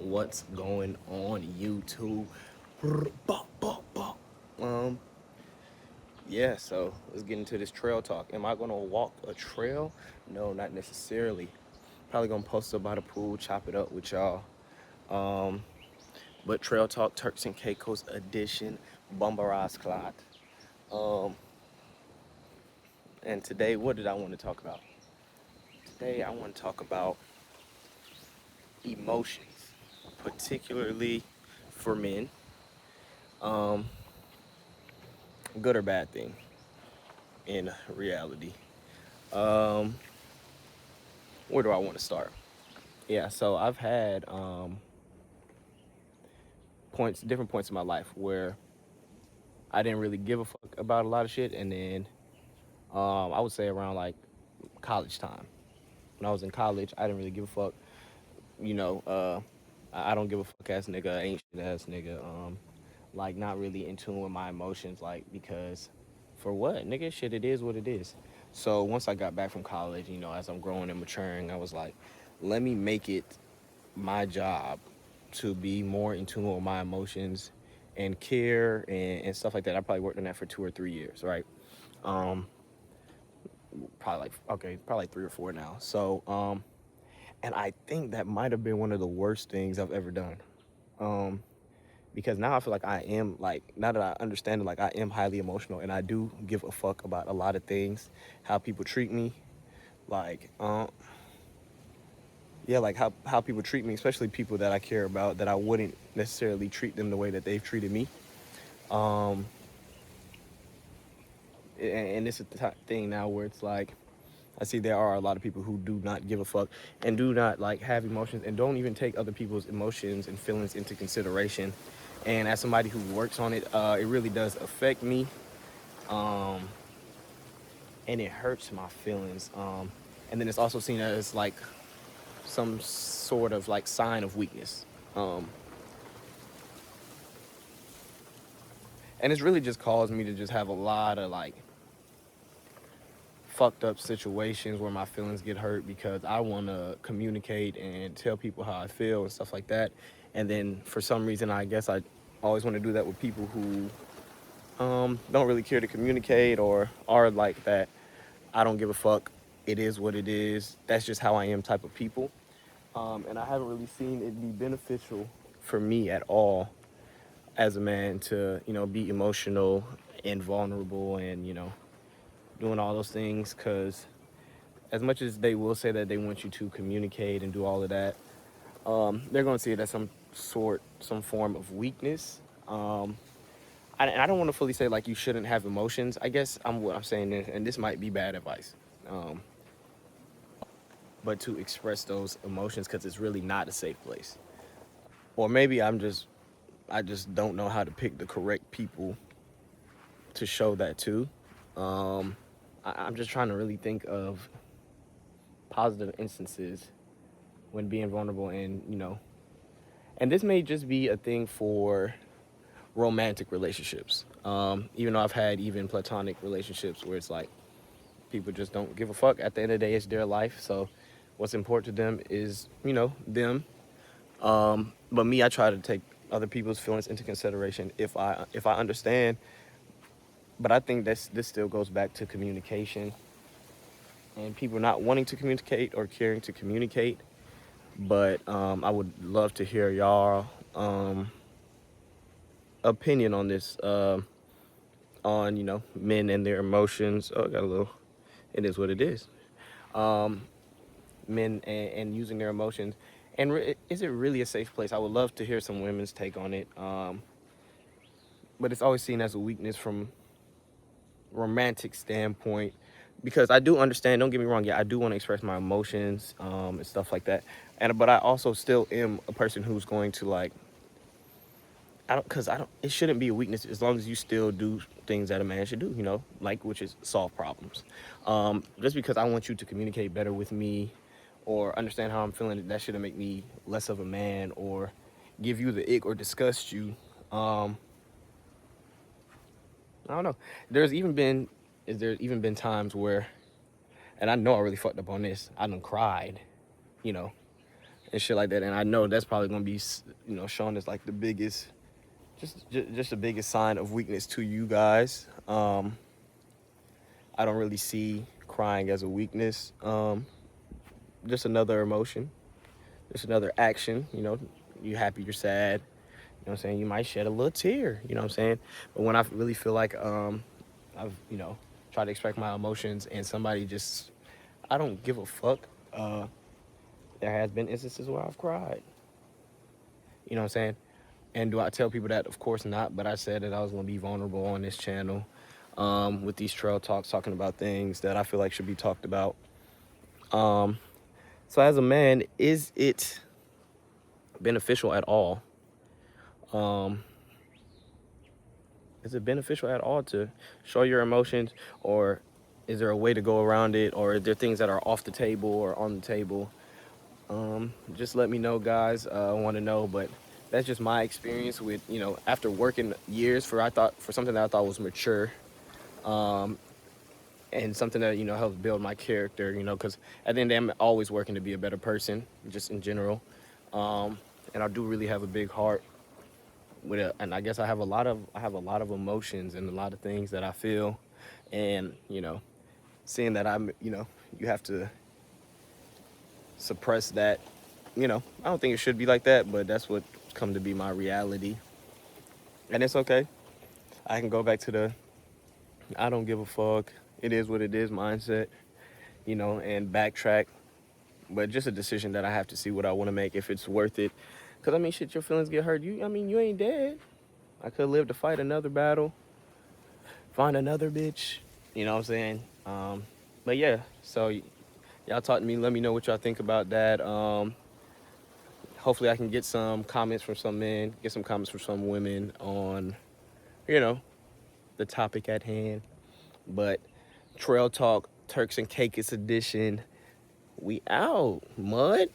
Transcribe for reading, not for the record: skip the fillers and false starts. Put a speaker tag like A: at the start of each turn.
A: What's going on YouTube? Brr, bah, bah, bah. Um, yeah, so let's get into this trail talk. Am I gonna walk a trail? No, not necessarily. Probably gonna post up by the pool, chop it up with y'all. Um, but Trail Talk Turks and Caicos edition, Bombaraz Clot. Um, and today, what did I want to talk about? Today, I want to talk about emotions, particularly for men. Um, good or bad thing in reality. Um, where do I want to start? Yeah, so I've had different points in my life where I didn't really give a fuck about a lot of shit, and then I would say around like college time. When I was in college, I didn't really give a fuck. You know, I don't give a fuck ass nigga, ain't shit ass nigga. Like not really in tune with my emotions, like because for what, nigga? Shit, it is what it is. So once I got back from college, as I'm growing and maturing, I was like, let me make it my job to be more in tune with my emotions and care and stuff like that. I probably worked on that for 2 or 3 years, right? Um, probably like 3 or 4 now. So, and I think that might have been one of the worst things I've ever done. Um, because now I feel like I am like now that I understand it, like I am highly emotional and I do give a fuck about a lot of things, how people treat me, like yeah, like how people treat me, especially people that I care about, that I wouldn't necessarily treat them the way that they've treated me. Um, and it's a thing now where it's like I see there are a lot of people who do not give a fuck and do not like have emotions and don't even take other people's emotions and feelings into consideration. And as somebody who works on it, it really does affect me, um, and it hurts my feelings. And then it's also seen as like some sort of like sign of weakness. And it's really just caused me to just have a lot of like fucked up situations where my feelings get hurt because I want to communicate and tell people how I feel and stuff like that. And then for some reason, I guess I always want to do that with people who don't really care to communicate or are like that. I don't give a fuck. It is what it is. That's just how I am type of people. And I haven't really seen it be beneficial for me at all as a man to, be emotional and vulnerable and, doing all those things because as much as they will say that they want you to communicate and do all of that, they're going to see it as some form of weakness. And I don't want to fully say like you shouldn't have emotions. I guess what I'm saying is, and this might be bad advice, um, but to express those emotions because it's really not a safe place. Or maybe I just don't know how to pick the correct people to show that to. Um, I'm just trying to really think of positive instances when being vulnerable and and this may just be a thing for romantic relationships. Even though I've had even platonic relationships where it's like people just don't give a fuck. At the end of the day, it's their life. So what's important to them is, them. But me, I try to take other people's feelings into consideration if I understand. But I think this still goes back to communication and people not wanting to communicate or caring to communicate. But I would love to hear y'all opinion on this, on men and their emotions. Oh, I got a little. It is what it is. Men and using their emotions, and is it really a safe place? I would love to hear some women's take on it. But it's always seen as a weakness from romantic standpoint, because I do understand. Don't get me wrong. Yeah, I do want to express my emotions, and stuff like that. But I also still am a person who's going to like. I don't. It shouldn't be a weakness as long as you still do things that a man should do. Like which is solve problems. Just because I want you to communicate better with me, or understand how I'm feeling, that shouldn't make me less of a man or give you the ick or disgust you. Um, I don't know. There's even been there's even been times where, and I know I really fucked up on this. I done cried, you know, and shit like that. And I know that's probably gonna be, you know, shown as like the biggest, just the biggest sign of weakness to you guys. I don't really see crying as a weakness. Just another emotion, just another action. You know, you happy, you're sad. You know what I'm saying? You might shed a little tear. You know what I'm saying? But when I really feel like I've, you know, tried to express my emotions and somebody just, I don't give a fuck. There has been instances where I've cried. You know what I'm saying? And do I tell people that? Of course not. But I said that I was going to be vulnerable on this channel with these trail talks, talking about things that I feel like should be talked about. So as a man, is it beneficial at all? Is it beneficial at all to show your emotions, or is there a way to go around it, or are there things that are off the table or on the table? Just let me know, guys. I want to know, but that's just my experience with, you know, after working years for something that I thought was mature, and something that, you know, helps build my character, you know, because at the end of the day, I'm always working to be a better person, just in general. And I do really have a big heart and I guess I have a lot of emotions and a lot of things that I feel, and, you know, seeing that you know, you have to suppress that, you know, I don't think it should be like that, but that's what come to be my reality, and it's okay. I can go back to the I don't give a fuck, it is what it is mindset, you know, and backtrack. But just a decision that I have to see what I want to make, if it's worth it. Because, I mean, shit, your feelings get hurt. I mean, you ain't dead. I could live to fight another battle, find another bitch. You know what I'm saying? But, yeah, so y'all talk to me. Let me know what y'all think about that. Hopefully I can get some comments from some men, get some comments from some women on, you know, the topic at hand. But Trail Talk, Turks and Caicos edition, we out, mud.